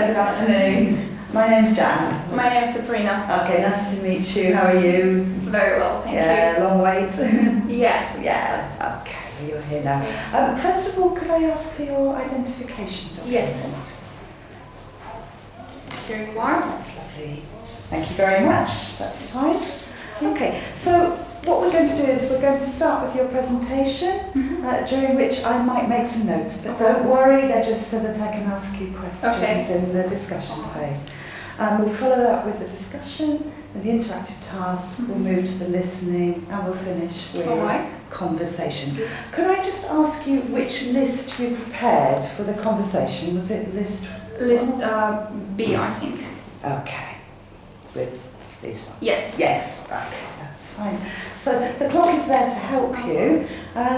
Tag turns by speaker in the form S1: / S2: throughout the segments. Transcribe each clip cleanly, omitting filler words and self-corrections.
S1: good afternoon. My name's Jan.
S2: My name's Saprina.
S1: Okay, nice to meet you. How are you?
S2: Very well, thank
S1: Yeah, long wait.
S2: you. Yes.
S1: Yeah, okay, you're here now. First of all, could I ask for your identification document?
S2: Yes. Here you are.
S1: That's lovely. Thank you very much. That's fine. Okay, so what we're going to do is we're going to start with your presentation, during which I might make some notes, but don't worry, they're just so that I can ask you questions in the discussion phase. We'll follow that with the discussion and the interactive task, we'll move to the listening, and we'll finish with conversation. Could I just ask you which list you prepared for the conversation? Was it list
S2: B, I think.
S1: Okay. With these ones?
S2: Yes.
S1: Yes. Okay, that's fine. So the clock is there to help you.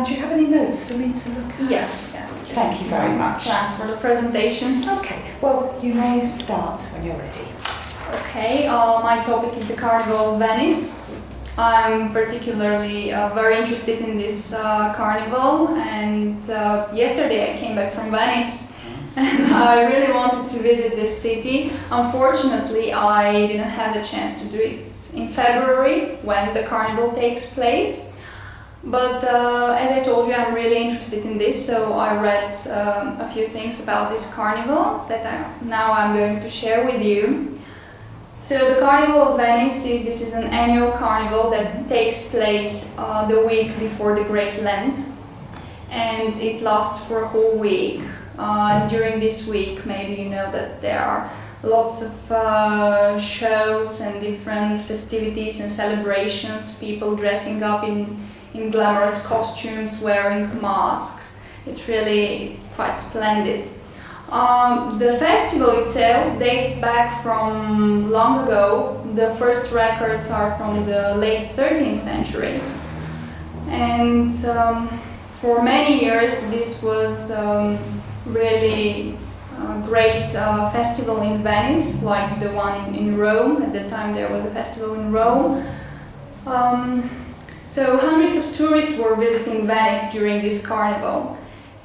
S1: Do you have any notes for me to look at?
S2: Yes.
S1: Thank you very much.
S2: Plan for the presentation.
S1: Okay. Well, you may start when you're ready.
S2: Okay. My topic is the Carnival of Venice. I'm particularly very interested in this carnival, and yesterday I came back from Venice. And I really wanted to visit this city. Unfortunately, I didn't have the chance to do it in February when the carnival takes place. But as I told you, I'm really interested in this, so I read a few things about this carnival that now I'm going to share with you. So the Carnival of Venice, this is an annual carnival that takes place the week before the Great Lent, and it lasts for a whole week. During this week, maybe you know that there are lots of shows and different festivities and celebrations, people dressing up in glamorous costumes, wearing masks. It's really quite splendid. The festival itself dates back from long ago. The first records are from the late 13th century. And for many years this was really great festival in Venice, like the one in Rome. At the time there was a festival in Rome. So hundreds of tourists were visiting Venice during this carnival.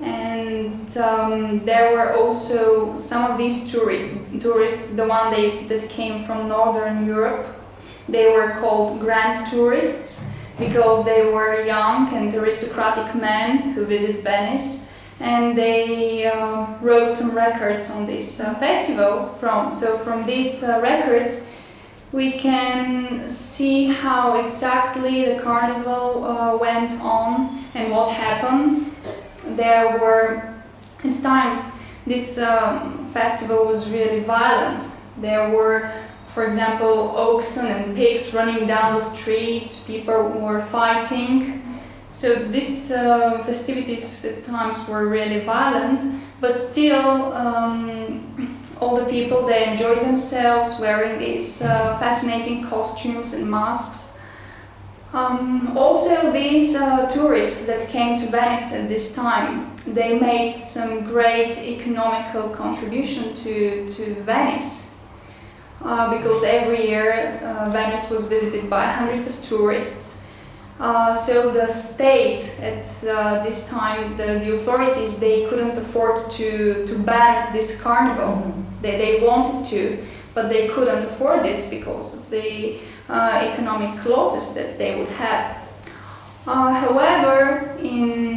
S2: And there were also some of these tourists, the one that came from Northern Europe. They were called grand tourists because they were young and aristocratic men who visit Venice. And they wrote some records on this festival. From these records we can see how exactly the carnival went on and what happened. There were, at times, this festival was really violent. There were, for example, oxen and pigs running down the streets, people were fighting. So these festivities at times were really violent, but still all the people, they enjoyed themselves wearing these fascinating costumes and masks. Also these tourists that came to Venice at this time, they made some great economical contribution to Venice. Because every year Venice was visited by hundreds of tourists. So the state at this time, the authorities, they couldn't afford to ban this carnival. They wanted to, but they couldn't afford this because of the economic losses that they would have. However,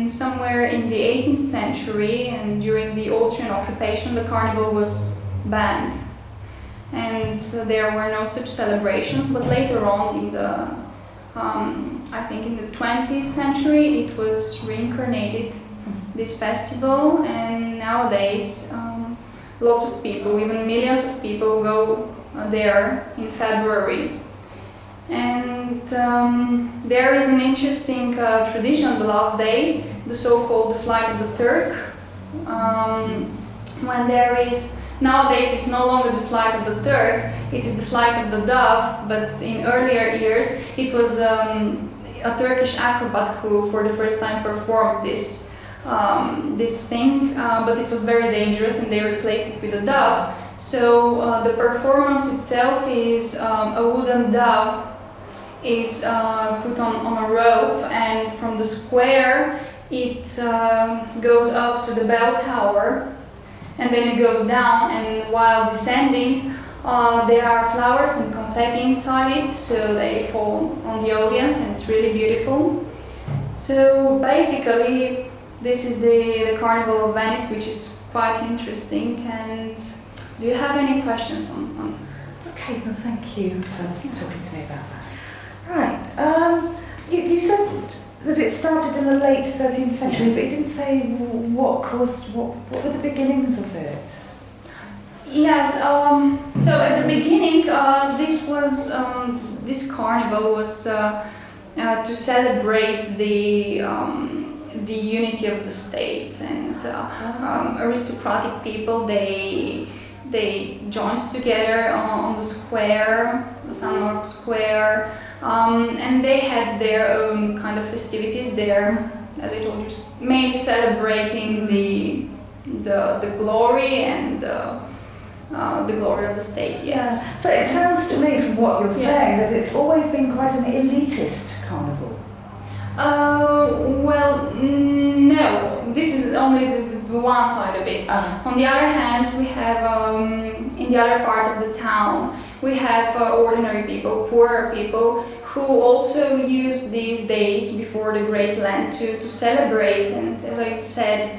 S2: somewhere in the 18th century and during the Austrian occupation, the carnival was banned. And there were no such celebrations, but later on in the I think in the 20th century it was reincarnated, this festival, and nowadays lots of people, even millions of people, go there in February. And there is an interesting tradition the last day, the so-called Flight of the Turk, when there is, nowadays it's no longer the Flight of the Turk, it is the Flight of the Dove, but in earlier years it was a Turkish acrobat who for the first time performed this thing, but it was very dangerous and they replaced it with a dove. So the performance itself is a wooden dove is put on a rope, and from the square it goes up to the bell tower, and then it goes down, and while descending, there are flowers and confetti inside it, so they fall on the audience, and it's really beautiful. So basically, this is the Carnival of Venice, which is quite interesting. And do you have any questions on?
S1: Okay, well, thank you for talking to me about that. Right, you said that it started in the late 13th century, but you didn't say what were the beginnings of it?
S2: Yes, so at the beginning, this carnival was to celebrate the unity of the state, and aristocratic people, they joined together on the square, the San Marco Square, and they had their own kind of festivities there, as I told you, mainly celebrating the glory and the glory of the state. Yes.
S1: So it sounds to me, from what you're saying, that it's always been quite an elitist carnival.
S2: Well, no. This is only the one side of it. On the other hand, we have in the other part of the town, we have ordinary people, poorer people, who also use these days before the Great Lent to celebrate. And as I said,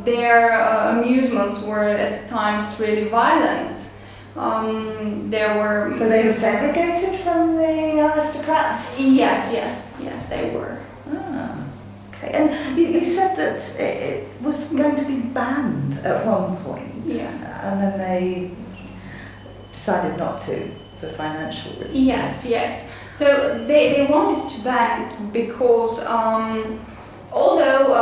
S2: their amusements were at times really violent.
S1: So they were segregated from the aristocrats?
S2: Yes, they were.
S1: Okay. And you said that it was going to be banned at one point.
S2: Yes.
S1: And then they decided not to, for financial reasons.
S2: Yes. So they wanted to ban it because although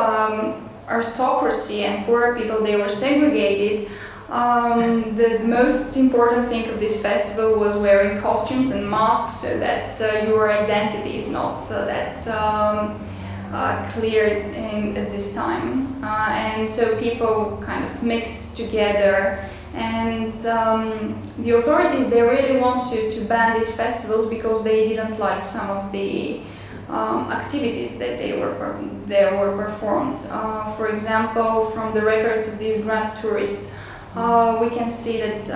S2: aristocracy and poor people, they were segregated, the most important thing of this festival was wearing costumes and masks, so that your identity is not that clear at this time. And so people kind of mixed together, and the authorities, they really wanted to ban these festivals because they didn't like some of the activities that they were performed. For example, from the records of these grand tourists, we can see that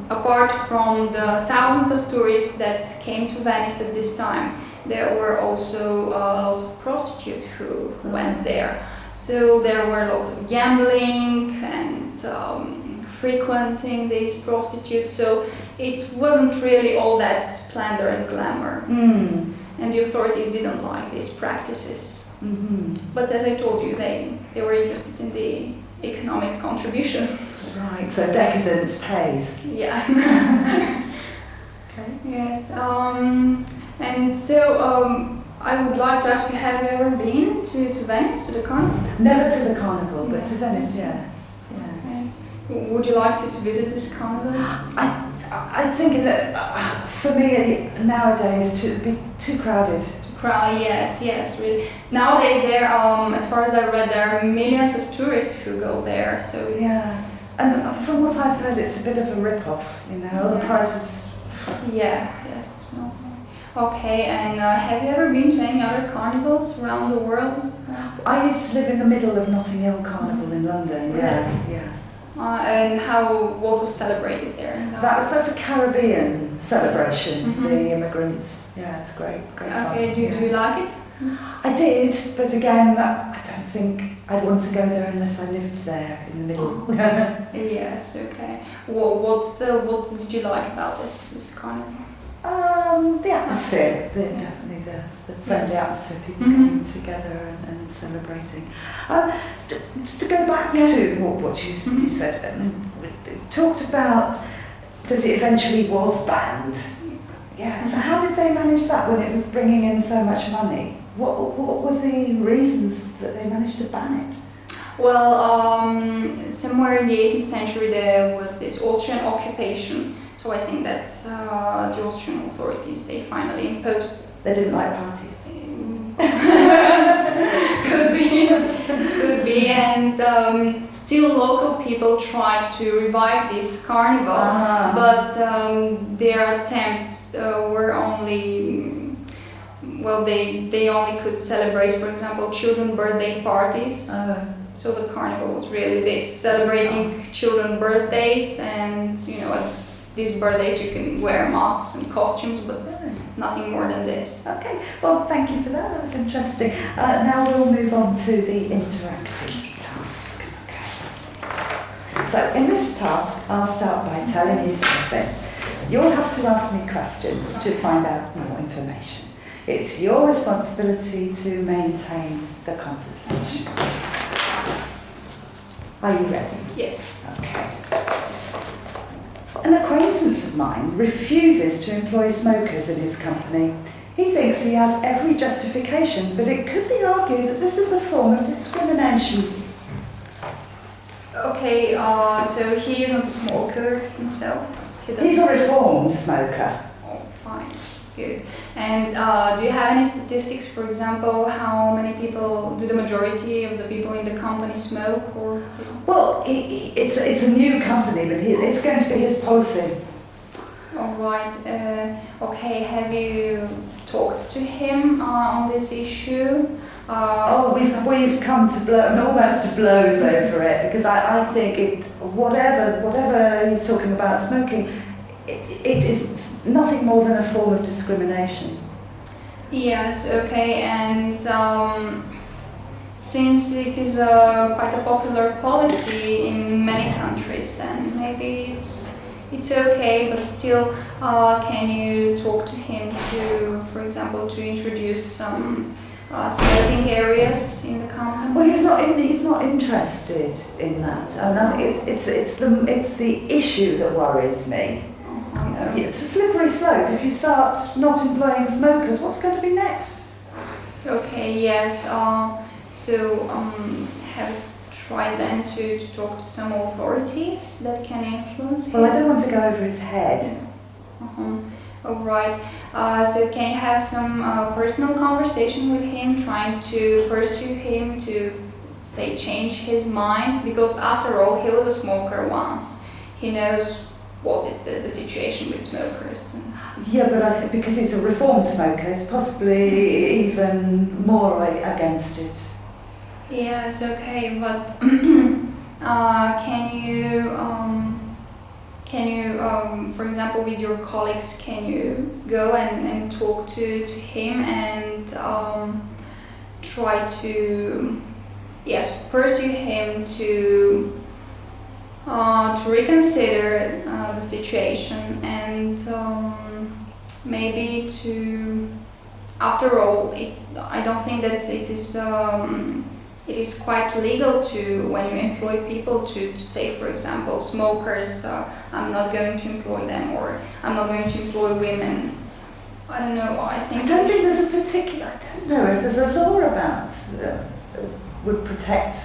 S2: apart from the thousands of tourists that came to Venice at this time, there were also lots of prostitutes who went there. So there were lots of gambling and frequenting these prostitutes. So it wasn't really all that splendor and glamour. And the authorities didn't like these practices. But as I told you, they were interested in the economic contributions.
S1: Right, so decadence pays.
S2: Yeah.
S1: Okay.
S2: Yes. And so I would like to ask you, have you ever been to Venice, to the carnival?
S1: Never to the carnival, but to Venice, yes.
S2: Okay. Would you like to visit this carnival?
S1: I think that for me nowadays to be too crowded.
S2: Yes, really. Nowadays there, as far as I read, there are millions of tourists who go there. So it's
S1: and from what I've heard, it's a bit of a rip-off. All the prices.
S2: Yes, it's not. Okay, and have you ever been to any other carnivals around the world?
S1: I used to live in the middle of Notting Hill Carnival in London. Yeah.
S2: And what was celebrated there?
S1: That's a Caribbean celebration. The immigrants. Yeah, it's great fun.
S2: Okay, do you like it?
S1: I did, but again, I don't think I'd want to go there unless I lived there in the middle.
S2: Yes. Okay. What did you like about this carnival?
S1: The atmosphere, definitely the friendly atmosphere, people coming together and celebrating. Just to go back to what you said, it talked about that it eventually was banned. Yeah. So how did they manage that when it was bringing in so much money? What were the reasons that they managed to ban it?
S2: Well, somewhere in the 18th century there was this Austrian occupation. So I think that the Austrian authorities, they finally imposed.
S1: They didn't like parties.
S2: Could be, and still local people tried to revive this carnival, but their attempts were only, they only could celebrate, for example, children's birthday parties. So the carnival was really this, celebrating children's birthdays, and at these birthdays you can wear masks and costumes, but nothing more than this.
S1: Okay, well, thank you for that. That was interesting. Now we'll move on to the interactive task. Okay. So in this task, I'll start by telling you something. You'll have to ask me questions to find out more information. It's your responsibility to maintain the conversation. Are you ready?
S2: Yes.
S1: Okay. An acquaintance of mine refuses to employ smokers in his company. He thinks he has every justification, but it could be argued that this is a form of discrimination.
S2: Okay, so he isn't a smoker himself?
S1: He's a reformed smoker.
S2: Oh, fine. Good. And do you have any statistics, for example, how many people, do the majority of the people in the company smoke? Or?
S1: Well, it's a new company, but it's going to be his policy.
S2: All right. Okay, have you talked to him on this issue?
S1: We've come to almost to blows over it, because I think whatever he's talking about smoking, it is nothing more than a form of discrimination.
S2: Yes, okay, and since it is quite a popular policy in many countries, then maybe it's okay, but still, can you talk to him to, for example, to introduce some smoking areas in the company?
S1: Well, he's not interested in that. I think it's the issue that worries me. It's a slippery slope. If you start not employing smokers, what's going to be next?
S2: Okay, yes. So have you tried then to talk to some authorities that can influence him?
S1: Well, I don't want to go over his head.
S2: All right. So can you have some personal conversation with him, trying to pursue him to, say, change his mind? Because after all, he was a smoker once. He knows what is the situation with smokers.
S1: Yeah, but I think because he's a reformed smoker, he's possibly even more against it.
S2: Yes, okay, but can you, for example, with your colleagues, can you go and talk to him and try to, yes, pursue him to reconsider the situation, and maybe to, after all, I don't think that it is quite legal to, when you employ people, to say, for example, smokers, I'm not going to employ them, or I'm not going to employ women. I don't know, I don't
S1: think there's a particular, I don't know if there's a law about would protect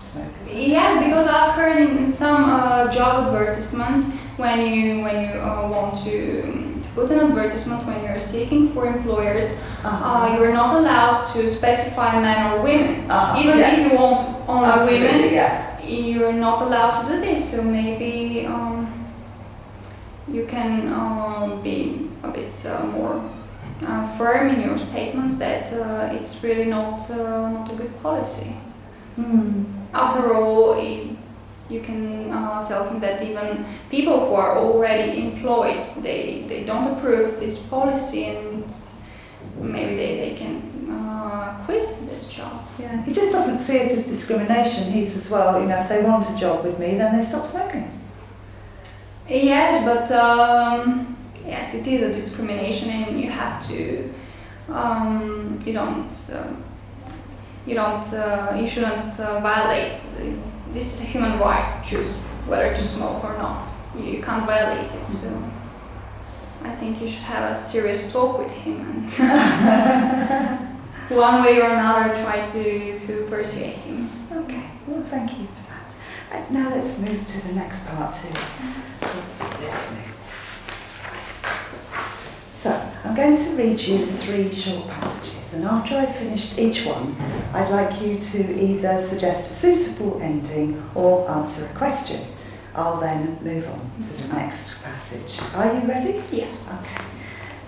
S1: smokers.
S2: Yeah, because I've heard in some job advertisements, when you want to put an advertisement, when you're seeking for employers, you are not allowed to specify men or women. Even if you want only women, you're not allowed to do this. So maybe you can be a bit more firm in your statements that it's really not a good policy. After all, you can tell him that even people who are already employed, they don't approve this policy, and maybe they can quit this job.
S1: Yeah, he just doesn't see it as discrimination. He's as well, if they want a job with me, then they stop smoking.
S2: Yes, but yes, it is a discrimination, and you have to, you shouldn't violate. This is a human right, choose whether to smoke or not. You can't violate it, so I think you should have a serious talk with him, and one way or another try to persuade him.
S1: Okay, well, thank you for that. Right, now let's move to the next part too. Listening. So, I'm going to read you 3 short passages, and after I've finished each one, I'd like you to either suggest a suitable ending or answer a question. I'll then move on to the next passage. Are you ready?
S2: Yes.
S1: Okay.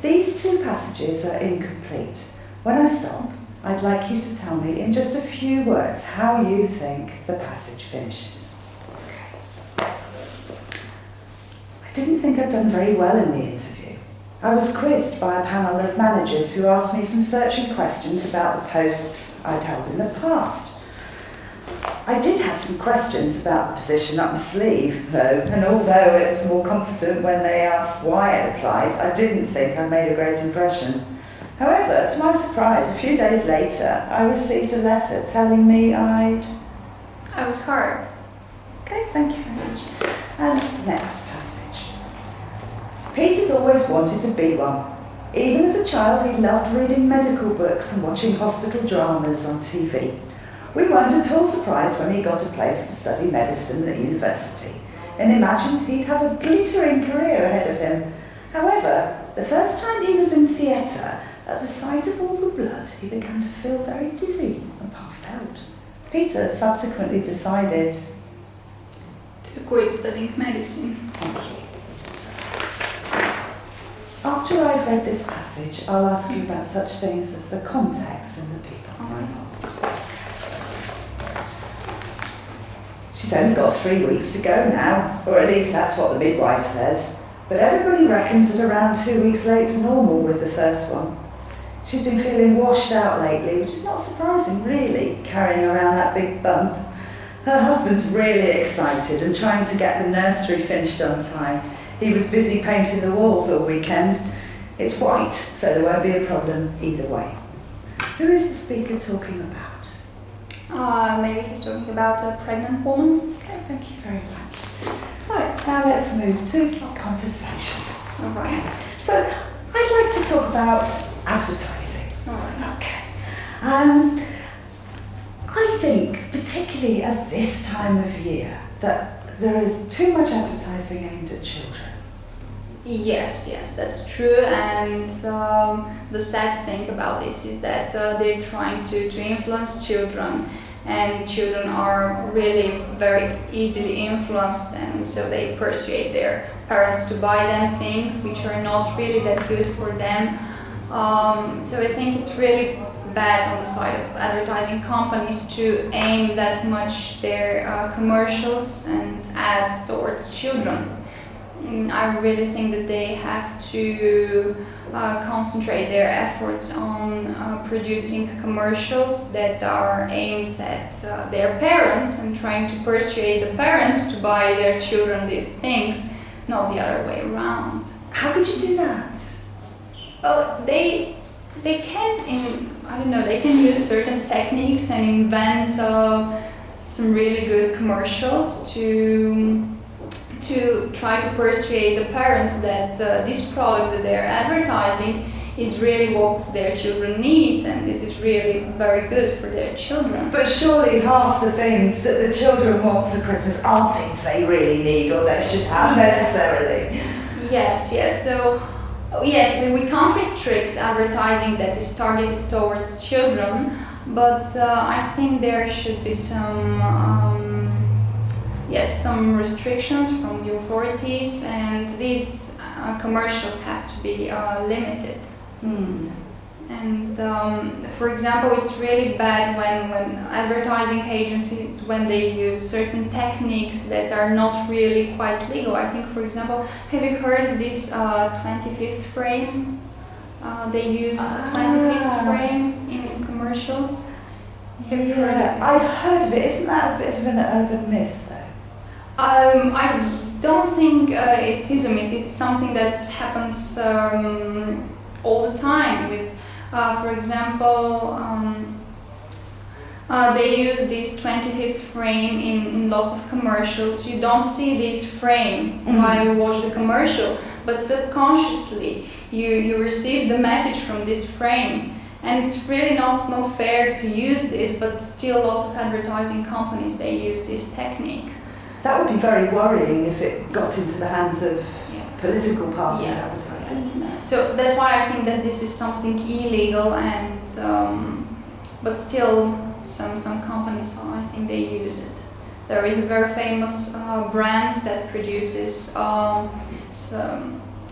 S1: These 2 passages are incomplete. When I stop, I'd like you to tell me in just a few words how you think the passage finishes. Okay. I didn't think I'd done very well in the interview. I was quizzed by a panel of managers who asked me some searching questions about the posts I'd held in the past. I did have some questions about the position up my sleeve, though, and although it was more confident when they asked why I'd applied, I didn't think I made a great impression. However, to my surprise, a few days later, I received a letter telling me I
S2: was hard.
S1: Okay, thank you very much. And next passage. Peter's always wanted to be one. Even as a child, he loved reading medical books and watching hospital dramas on TV. We weren't at all surprised when he got a place to study medicine at university and imagined he'd have a glittering career ahead of him. However, the first time he was in theatre, at the sight of all the blood, he began to feel very dizzy and passed out. Peter subsequently decided
S2: To quit studying medicine.
S1: Thank you. After I've read this passage, I'll ask you about such things as the context and the people involved. She's only got 3 weeks to go now, or at least that's what the midwife says. But everybody reckons that around 2 weeks late's normal with the first one. She's been feeling washed out lately, which is not surprising, really, carrying around that big bump. Her husband's really excited and trying to get the nursery finished on time. He was busy painting the walls all weekend. It's white, so there won't be a problem either way. Who is the speaker talking about?
S2: Maybe he's talking about a pregnant woman.
S1: Okay, thank you very much. Right, now let's move to conversation.
S2: All right.
S1: So, I'd like to talk about advertising.
S2: All right.
S1: Okay. I think, particularly at this time of year, that there is too much advertising aimed at children.
S2: Yes, that's true. And the sad thing about this is that they're trying to influence children, and children are really very easily influenced, and so they persuade their parents to buy them things which are not really that good for them. So I think it's really bad on the side of advertising companies to aim that much their commercials and ads towards children. I really think that they have to concentrate their efforts on producing commercials that are aimed at their parents and trying to persuade the parents to buy their children these things, not the other way around.
S1: How could you do that?
S2: Well, they can, they can use certain techniques and invent some really good commercials to try to persuade the parents that this product that they're advertising is really what their children need, and this is really very good for their children.
S1: But surely half the things that the children want for Christmas aren't things they really need or they should have necessarily.
S2: Yes. So, yes, we can't restrict advertising that is targeted towards children, but I think there should be some restrictions from the authorities, and these commercials have to be limited. And for example, it's really bad when advertising agencies, when they use certain techniques that are not really quite legal. I think, for example, have you heard of this 25th frame? They use 25th frame in commercials. Have you heard of it?
S1: I've heard of it. Isn't that a bit of an urban myth, though?
S2: I don't think it is a myth. It's something that happens all the time. With, for example, they use this 25th frame in lots of commercials. You don't see this frame while you watch the commercial, but subconsciously you receive the message from this frame. And it's really not fair to use this, but still lots of advertising companies, they use this technique.
S1: That would be very worrying if it got into the hands of political parties advertising.
S2: So that's why I think that this is something illegal, and but still some companies, I think they use it. There is a very famous brand that produces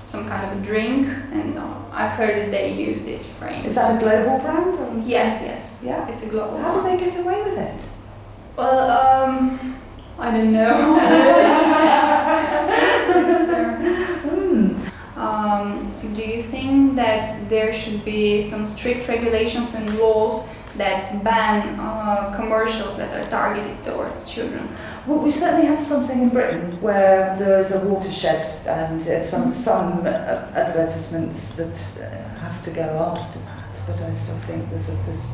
S2: some kind of a drink, and I've heard that they use this frame.
S1: Is that a global brand? Or?
S2: Yes.
S1: Yeah.
S2: It's a global
S1: How do
S2: one.
S1: they get away with it?
S2: Well, I don't know. Do you think that there should be some strict regulations and laws that ban commercials that are targeted towards children?
S1: Well, we certainly have something in Britain where there's a watershed and some advertisements that have to go after that, but I still think there's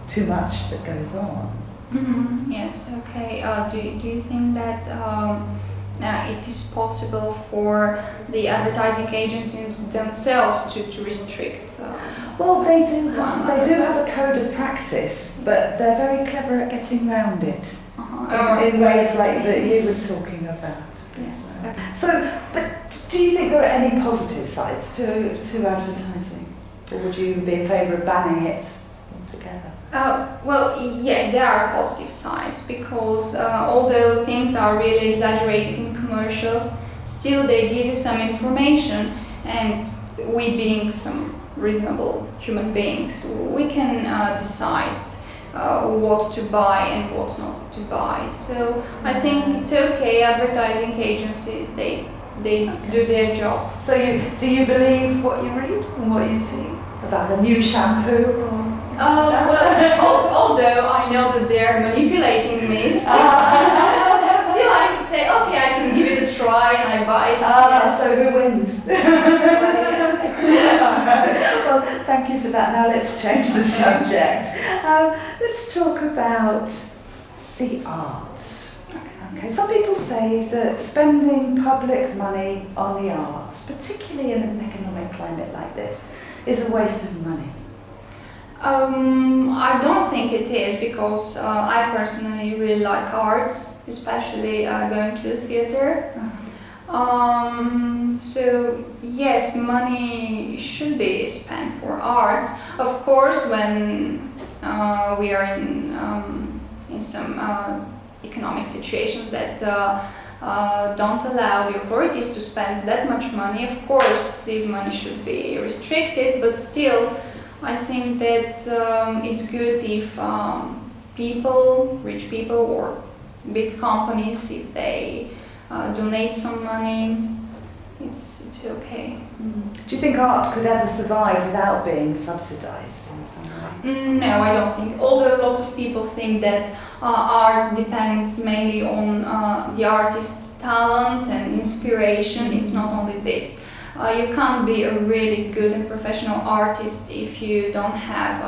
S1: too much that goes on.
S2: Mm-hmm. Yes, okay. Do you think that it is possible for the advertising agencies themselves to restrict?
S1: Well, they do have a code of practice, but they're very clever at getting around it in ways like that you were talking about.
S2: Yes.
S1: So, but do you think there are any positive sides to advertising, or would you be in favour of banning it altogether?
S2: Well, yes, there are positive sides because although things are really exaggerated in commercials, still they give you some information, and we being some reasonable human beings, we can decide what to buy and what not to buy. So I think it's okay. Advertising agencies, they do their job.
S1: So do you believe what you read and what you see about the new shampoo? Or?
S2: Well, although I know that they're manipulating me, still I can say, okay, I can give it a try and I buy it. Yes.
S1: So who wins? Well, thank you for that. Now let's change the subject. Let's talk about the arts. Okay. Some people say that spending public money on the arts, particularly in an economic climate like this, is a waste of money.
S2: I don't think it is because I personally really like arts, especially going to the theater. So yes, money should be spent for arts. Of course, when we are in some economic situations that don't allow the authorities to spend that much money, of course, this money should be restricted. But still, I think that it's good if rich people or big companies, if they donate some money, it's okay.
S1: Do you think art could ever survive without being subsidised in some way?
S2: No, I don't think. Although lots of people think that art depends mainly on the artist's talent and inspiration, it's not only this. You can't be a really good and professional artist if you don't have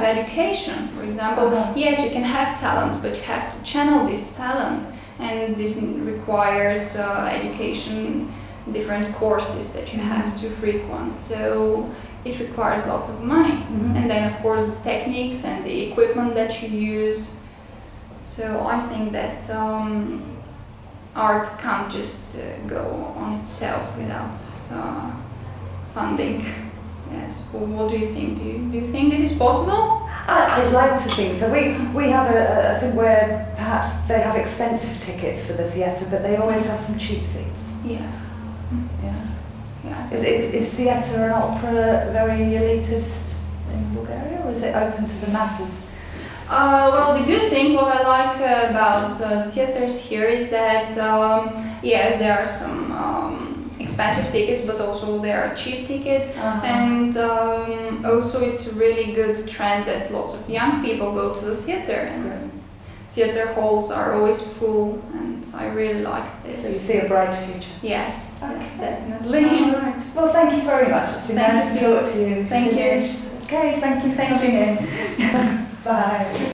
S2: education. For example, yes, you can have talent, but you have to channel this talent, and this requires education, different courses that you have to frequent. So it requires lots of money, and then of course the techniques and the equipment that you use. So I think that art can't just go on itself without funding. Yes. Well, what do you think? Do you think this is possible?
S1: I'd like to think so. We have a thing where perhaps they have expensive tickets for the theatre, but they always have some cheap seats.
S2: Yes.
S1: Yeah. Is theatre and opera very elitist in Bulgaria, or is it open to the masses?
S2: Well, the good thing, what I like about theatres here is that yes, there are some expensive tickets, but also there are cheap tickets, and also it's a really good trend that lots of young people go to the theatre, and theatre halls are always full, and I really like this.
S1: So you see a bright future?
S2: Yes,
S1: okay.
S2: yes, definitely.
S1: All right. Well, thank you very much. It's been nice to talk to you.
S2: Thank you.
S1: Okay, thank you for coming in. Bye.